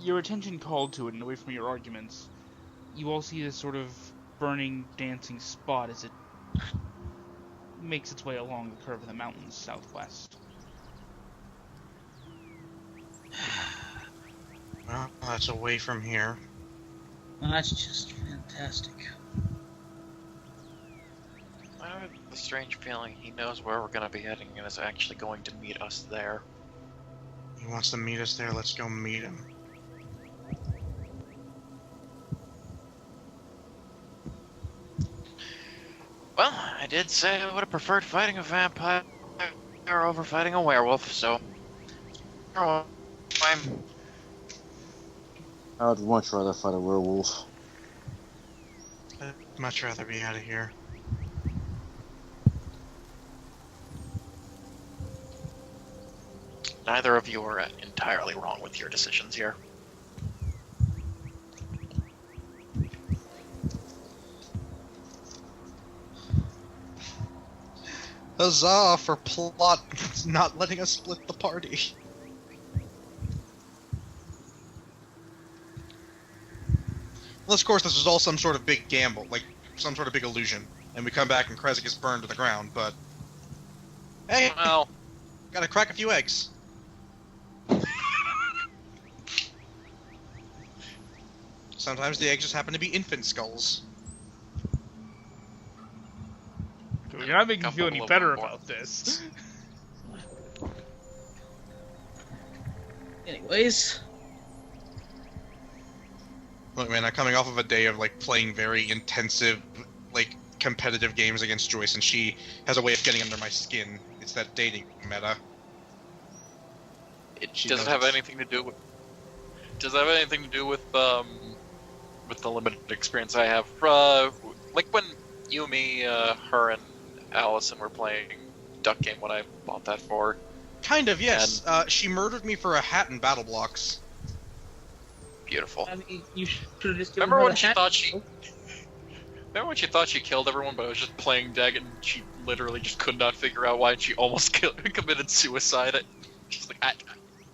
your attention called to it and away from your arguments, you all see this sort of burning, dancing spot as it makes its way along the curve of the mountains southwest. Well, that's away from here. That's just fantastic. I have a strange feeling he knows where we're going to be heading and is actually going to meet us there. He wants to meet us there, let's go meet him. Well, I did say I would have preferred fighting a vampire over fighting a werewolf, so... I'm... I would much rather fight a werewolf. I'd much rather be out of here. Neither of you are entirely wrong with your decisions here. Huzzah for plot not letting us split the party. Unless, of course, this is all some sort of big gamble, like some sort of big illusion, and we come back and Krezk is burned to the ground, but... Hey! Well... Gotta crack a few eggs. Sometimes the eggs just happen to be infant skulls. You're not making me feel any better about this. Anyways, Look, man, I'm coming off of a day of, like, playing very intensive, like, competitive games against Joyce, and she has a way of getting under my skin. It's that dating meta. It She doesn't knows. have anything to do with... Does it have anything to do with the limited experience I have? Like when you, me, her, and Allison were playing Duck Game when I bought that for. Kind of, yes. She murdered me for a hat and battle blocks. Beautiful. I mean, you should have just given Remember her when the she hat. thought she... Remember when she thought she killed everyone, but I was just playing Dag and she literally just could not figure out why, and she almost committed suicide. She's like,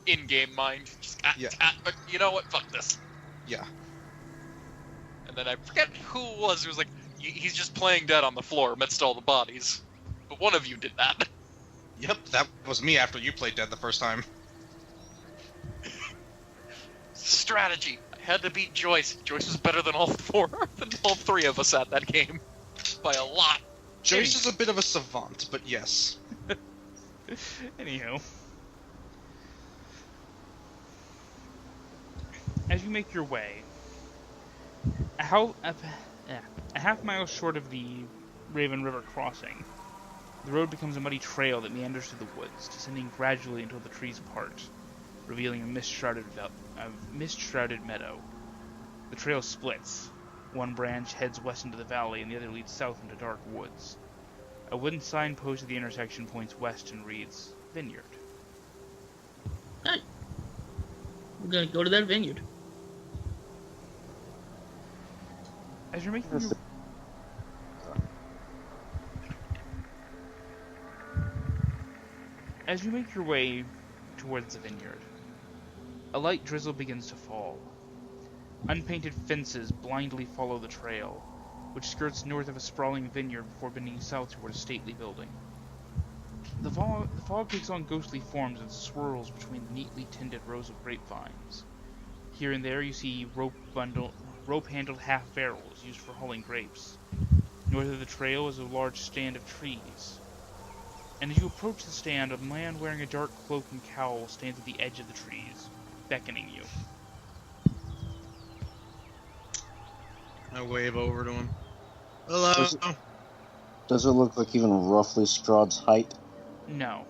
in-game mind. Just, Yeah. but you know what? Fuck this. Yeah. And then I forget who it was who was like, he's just playing dead on the floor amidst all the bodies. But one of you did that. Yep, that was me after you played dead the first time. Strategy. I had to beat Joyce. Joyce was better than all three of us at that game. By a lot. Joyce is a bit of a savant, but yes. Anyhow. As you make your way, a half mile short of the Raven River crossing, the road becomes a muddy trail that meanders through the woods, descending gradually until the trees part, revealing a mist-shrouded meadow. The trail splits. One branch heads west into the valley, and the other leads south into dark woods. A wooden signpost at the intersection points west and reads, Vineyard. Hey, we're gonna go to that vineyard. As you're making your... As you make your way towards the vineyard, a light drizzle begins to fall. Unpainted fences blindly follow the trail, which skirts north of a sprawling vineyard before bending south toward a stately building. The fog takes on ghostly forms and swirls between the neatly tended rows of grapevines. Here and there you see rope-handled half-barrels used for hauling grapes. North of the trail is a large stand of trees. And as you approach the stand, a man wearing a dark cloak and cowl stands at the edge of the trees, beckoning you. I wave over to him. Hello? Does it look like even roughly Strahd's height? No.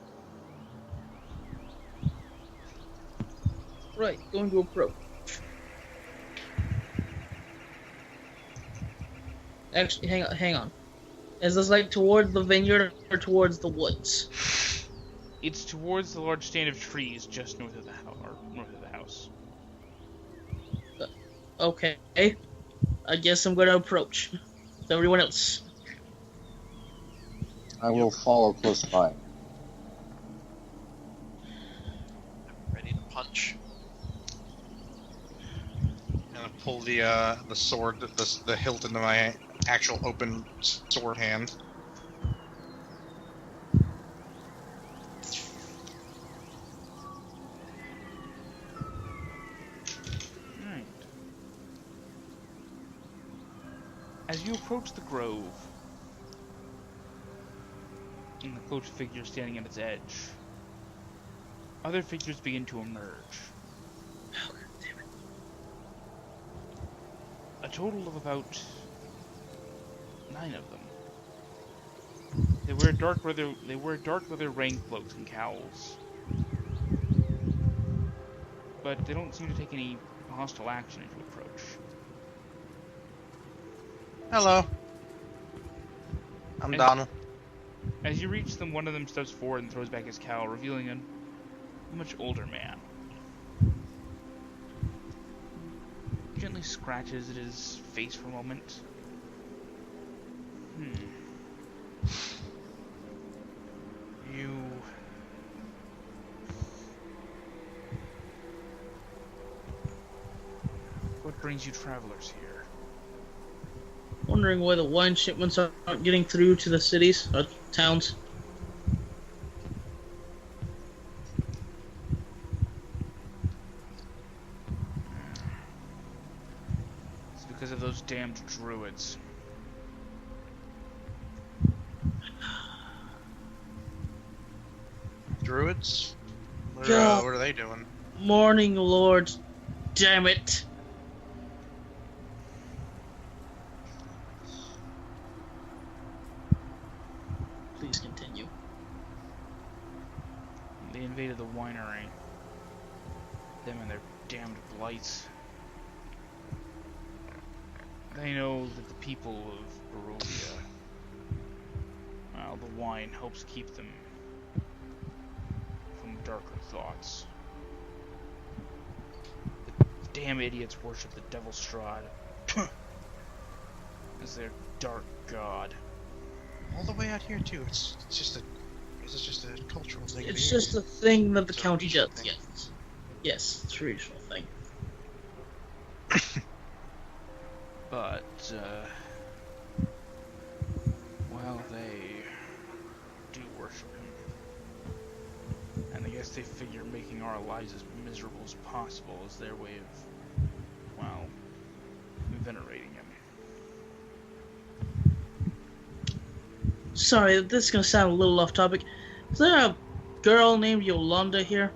Right, going to approach. Actually, hang on. Is this like towards the vineyard or towards the woods? It's towards the large stand of trees just north of the house. Okay. I guess I'm gonna approach. With everyone else. I will follow close by. I'm ready to punch. pull the sword, the hilt into my actual open sword hand. Alright. As you approach the grove, and the cloaked figure standing at its edge, other figures begin to emerge. Oh, God damn it. A total of about 9 of them. They wear dark leather rain cloaks and cowls, but they don't seem to take any hostile action as you approach. Hello. I'm Donnel. As you reach them, one of them steps forward and throws back his cowl, revealing a much older man. Gently scratches at his face for a moment. You... What brings you travelers here? Wondering why the wine shipments aren't getting through to the cities or towns. It's because of those damned druids. Druids? What God. are they doing? Morning, Lord. Damn it. Please continue. They invaded the winery. Them and their damned blights. They know that the people of Barovia, well, the wine helps keep them from darker thoughts. The damn idiots worship the devil Strahd as their dark god. All the way out here too. It's just a cultural thing. It's just a thing that the It's a county regional does, thing. yes. Yes, it's a regional thing. But, well, they do worship him. And I guess they figure making our lives as miserable as possible is their way of, well, venerating him. Sorry, this is gonna sound a little off topic. Is there a girl named Yolanda here?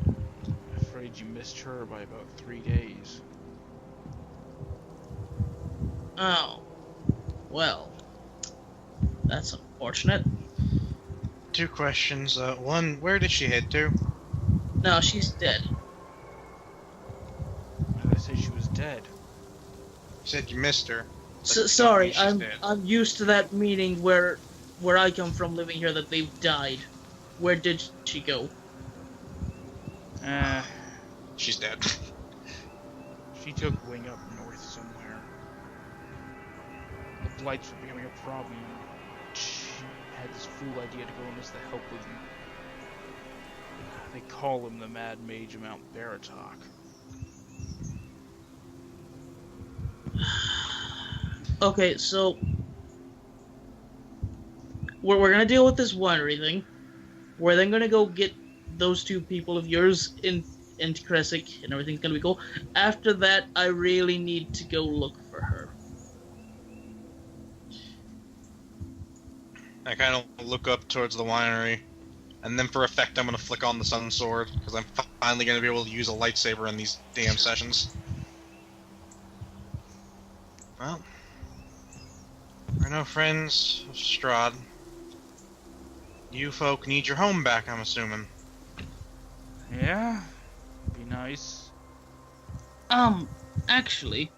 I'm afraid you missed her by about 3 days. Oh. Well. That's unfortunate. 2 questions. One, where did she head to? No, she's dead. I say she was dead. You said you missed her. Sorry, she's I'm dead. used to that meaning where I come from living here that they've died. Where did she go? She's dead. She took wing up north somewhere. The blights were becoming a problem. She had this fool idea to go enlist the help with them. They call him the Mad Mage of Mount Baratok. Okay, so we're gonna deal with this winery thing. We're then gonna go get those 2 people of yours into Krezk, and everything's gonna be cool. After that, I really need to go look for her. I kind of look up towards the winery, and then for effect I'm going to flick on the sun sword, because I'm finally going to be able to use a lightsaber in these damn sessions. Well, we're no friends of Strahd. You folk need your home back, I'm assuming. Yeah? Be nice. Actually,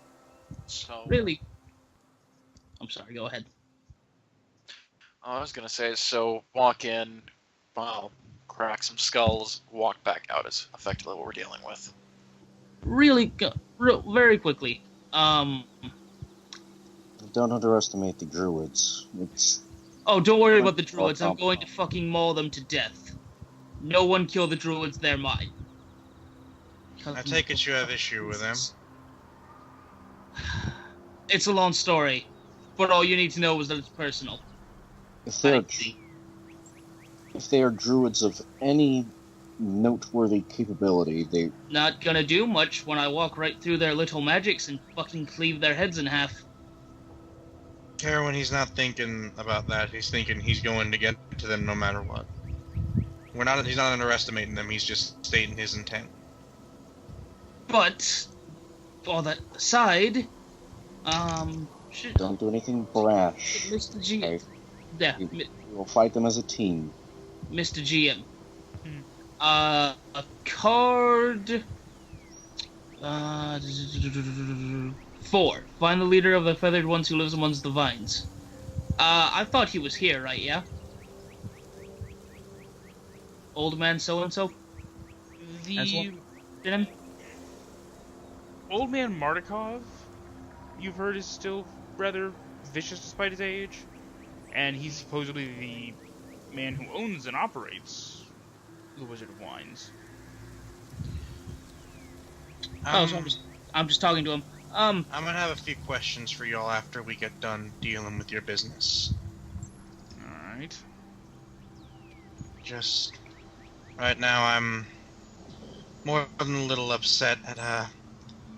So, really... I'm sorry, go ahead. I was gonna say, so walk in, well, crack some skulls, walk back out is effectively what we're dealing with. Very quickly. Don't underestimate the druids. It's Oh, don't worry about the druids. I'm going to fucking maul them to death. No one kill the druids, they're mine. I take it you have issue with them. It's a long story, but all you need to know is that it's personal. If they are druids of any noteworthy capability, they... Not gonna do much when I walk right through their little magics and fucking cleave their heads in half. Caerwynn, he's not thinking about that. He's thinking he's going to get to them no matter what. He's not underestimating them, he's just stating his intent. But, all that aside, Don't do anything brash. Mr. G... Okay? Yeah, You will fight them as a team. Mr. GM. A card... 4. Find the leader of the feathered ones who lives amongst the vines. I thought he was here, right, yeah? Old man so-and-so? The Him? old man Mardukov, you've heard, is still rather vicious despite his age, and he's supposedly the man who owns and operates the Wizard of Wines. I'm just talking to him. I'm gonna have a few questions for y'all after we get done dealing with your business. Alright. Just... right now I'm more than a little upset at,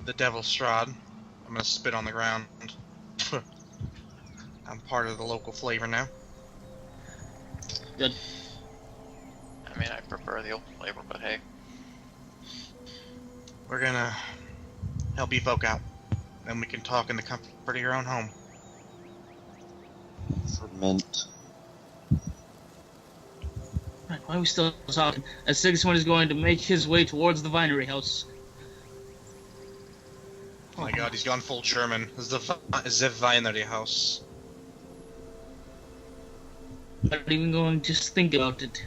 the Devil Strahd. I'm gonna spit on the ground. I'm part of the local flavor now. Good. I mean, I prefer the old flavor, but hey. We're gonna help you folk out. Then we can talk in the comfort of your own home. Ferment. Right, why are we still talking? As Sigismund is going to make his way towards the vinery house. Oh my god, he's gone full German. The Winery house. I'm not even going to just think about it.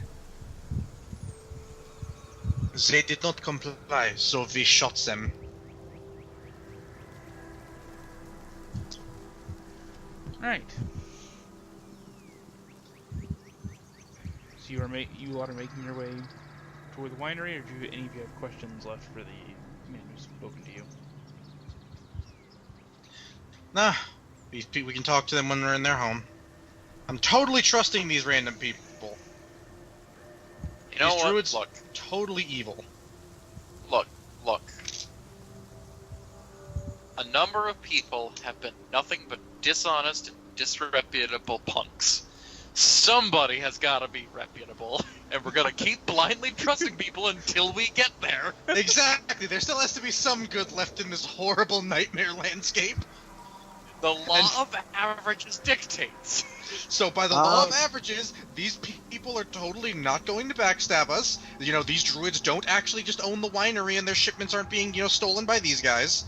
They did not comply, so we shot them. Alright. So you are making your way toward the winery, or do any of you have questions left for the man who's spoken to you? Nah, we can talk to them when we're in their home. I'm totally trusting these random people. You know These what? druids, Look. totally evil. Look. A number of people have been nothing but dishonest and disreputable punks. Somebody has got to be reputable, and we're gonna keep blindly trusting people until we get there. Exactly, there still has to be some good left in this horrible nightmare landscape. The law of averages dictates. So by the law of averages, these people are totally not going to backstab us. You know, these druids don't actually just own the winery and their shipments aren't being, stolen by these guys.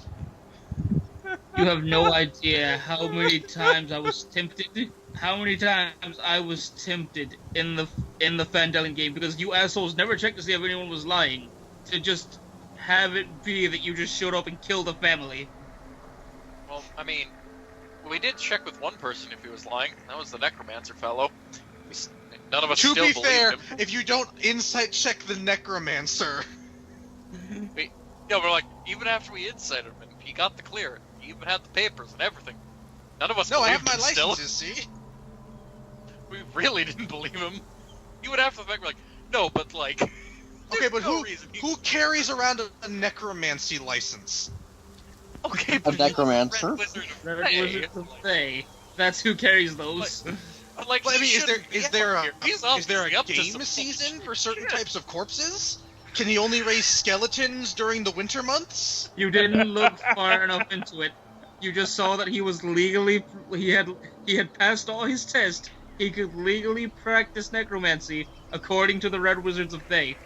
You have no idea how many times I was tempted. How many times I was tempted in the Fandelian game because you assholes never checked to see if anyone was lying. To just have it be that you just showed up and killed a family. Well, I mean, we did check with one person if he was lying. That was the necromancer fellow. None of us To still be believed fair, him. if you don't insight check the necromancer... Yeah, we're like, even after we incited him and he got the clear, he even had the papers and everything. None of us No, I believed have my him still. licenses, see? We really didn't believe him. Even after the fact, we're like, no, but like... Okay, but no reason who carries around a necromancy license? Okay, but necromancer? Red Wizard of Red Thay. Wizards of Thay. That's who carries those. Like, Well, I mean, he is there shouldn't be is there out a here. He's is there obviously a up to game some season for bullshit. certain types of corpses? Can he only raise skeletons during the winter months? You didn't look far enough into it. You just saw that he was legally he had passed all his tests. He could legally practice necromancy according to the Red Wizards of Thay.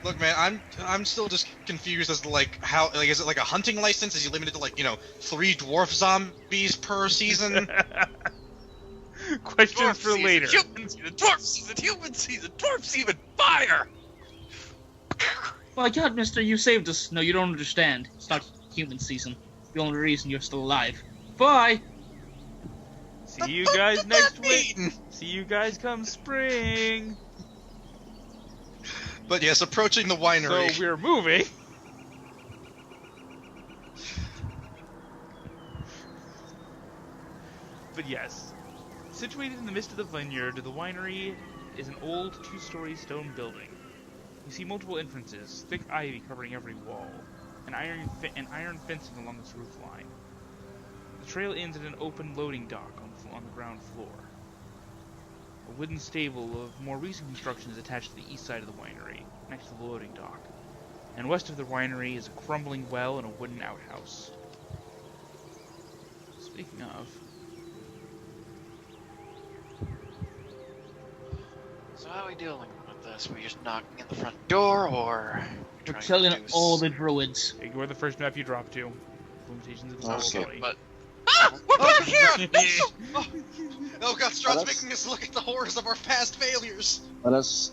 Look, man, I'm still just confused as to how is it like a hunting license? Is he limited to 3 dwarf zombies per season? Questions Dwarf for season, later. Human season, dwarf season, human season, dwarf season, fire! My God, mister, you saved us. No, you don't understand. It's not human season. The only reason you're still alive. Bye! See you guys next week. See you guys come spring. But yes, approaching the winery. So we're moving. But yes, situated in the midst of the vineyard, the winery is an old two-story stone building. You see multiple entrances, thick ivy covering every wall, and iron fencing along its roof line. The trail ends at an open loading dock on the ground floor. A wooden stable of more recent construction is attached to the east side of the winery, next to the loading dock. And west of the winery is a crumbling well and a wooden outhouse. Speaking of... So how are we dealing with this? We just knocking at the front door, or We're trying killing to do all the druids. Ignore the first map you drop to. Limitations of the Okay. story. But We're back here! Oh god, Strahd's Let us- making us look at the horrors of our past failures! Let us